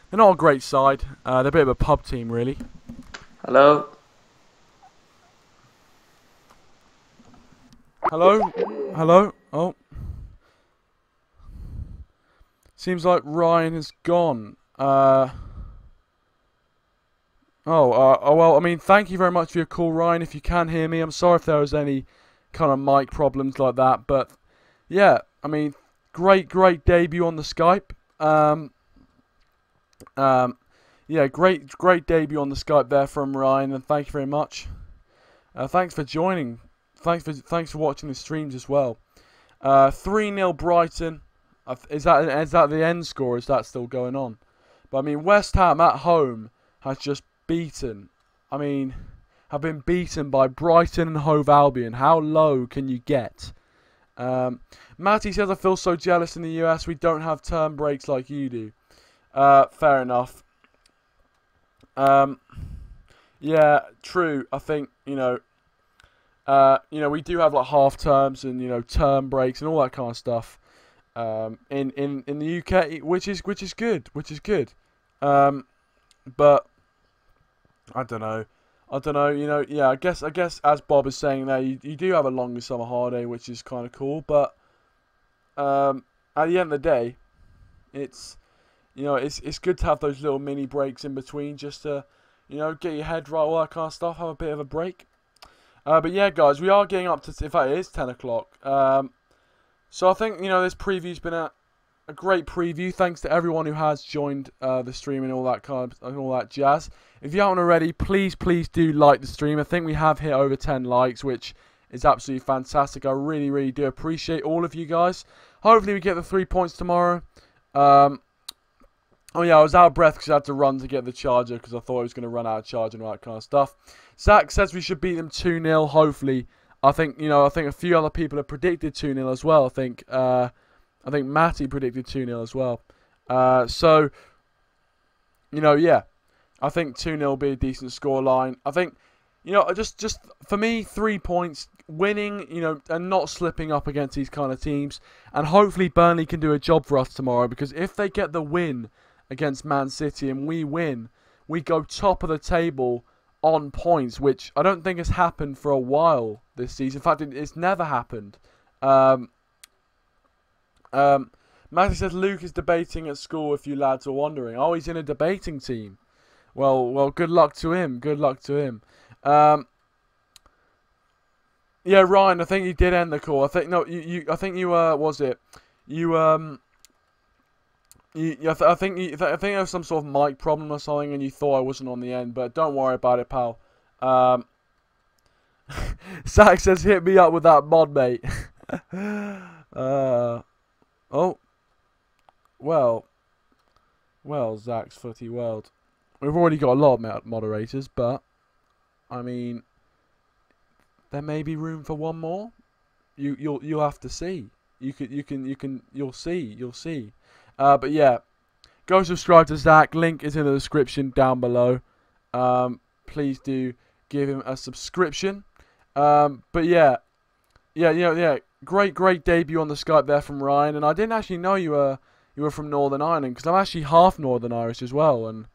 they're not a great side. They're a bit of a pub team, really. Hello? Hello? Hello? Oh. Seems like Ryan has gone. Well, I mean, thank you very much for your call, Ryan, if you can hear me. I'm sorry if there was any kind of mic problems like that, but yeah, I mean, great debut on the Skype. Yeah, great debut on the Skype there from Ryan, and thank you very much. Thanks for joining. Thanks for watching the streams as well. 3-0 Brighton. Is that the end score? Is that still going on? But I mean, West Ham at home has just have been beaten by Brighton and Hove Albion. How low can you get? Matty says, I feel so jealous in the US. We don't have term breaks like you do. Fair enough. Yeah, true. I think, we do have like half terms and, term breaks and all that kind of stuff. In the UK, which is good. But I don't know. Yeah, I guess as Bob is saying there, you do have a longer summer holiday, which is kind of cool. But at the end of the day, it's good to have those little mini breaks in between, just to get your head right, all that kind of stuff, have a bit of a break. But yeah, guys, we are getting up to, in fact, it is 10 o'clock. So I think this preview's been a great preview. Thanks to everyone who has joined the stream and all that jazz. If you haven't already, please do like the stream. I think we have hit over 10 likes, which is absolutely fantastic. I really do appreciate all of you guys. Hopefully we get the 3 points tomorrow. Oh yeah, I was out of breath because I had to run to get the charger because I thought I was going to run out of charge and all that kind of stuff. Zach says we should beat them 2-0. Hopefully, I think a few other people have predicted 2-0 as well. I think Matty predicted 2-0 as well. So, yeah, I think 2-0 will be a decent scoreline. I think, just for me, 3 points, winning, and not slipping up against these kind of teams. And hopefully Burnley can do a job for us tomorrow, because if they get the win against Man City and we win, we go top of the table on points, which I don't think has happened for a while this season. In fact, it's never happened. Matty says Luke is debating at school, if you lads are wondering. Oh, he's in a debating team. Well, good luck to him. Good luck to him. Yeah, Ryan, I think you did end the call. I think I think you was it? I think there was some sort of mic problem or something, and you thought I wasn't on the end, but don't worry about it, pal. Zach says, hit me up with that mod, mate. Oh, well, Zach's FootyWorld. We've already got a lot of moderators, but I mean, there may be room for one more. You'll have to see. You'll see. But yeah, go subscribe to Zach. Link is in the description down below. Please do give him a subscription. But yeah. Great debut on the Skype there from Ryan. And I didn't actually know you were from Northern Ireland, because I'm actually half Northern Irish as well. And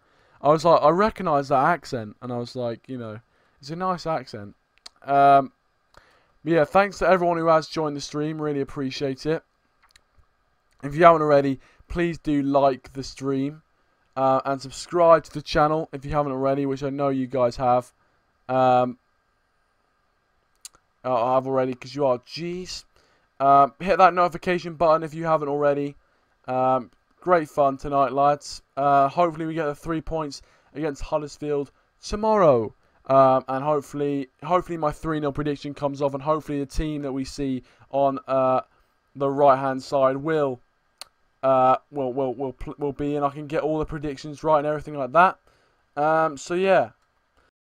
I was like, I recognise that accent, and I was like, it's a nice accent. Yeah, thanks to everyone who has joined the stream. Really appreciate it. If you haven't already, please do like the stream and subscribe to the channel if you haven't already, which I know you guys have. I have already, because you are G's. Hit that notification button if you haven't already. Great fun tonight, lads. Hopefully we get the 3 points against Huddersfield tomorrow. And hopefully my 3-0 prediction comes off, and hopefully the team that we see on the right-hand side will be, and I can get all the predictions right and everything like that. So yeah,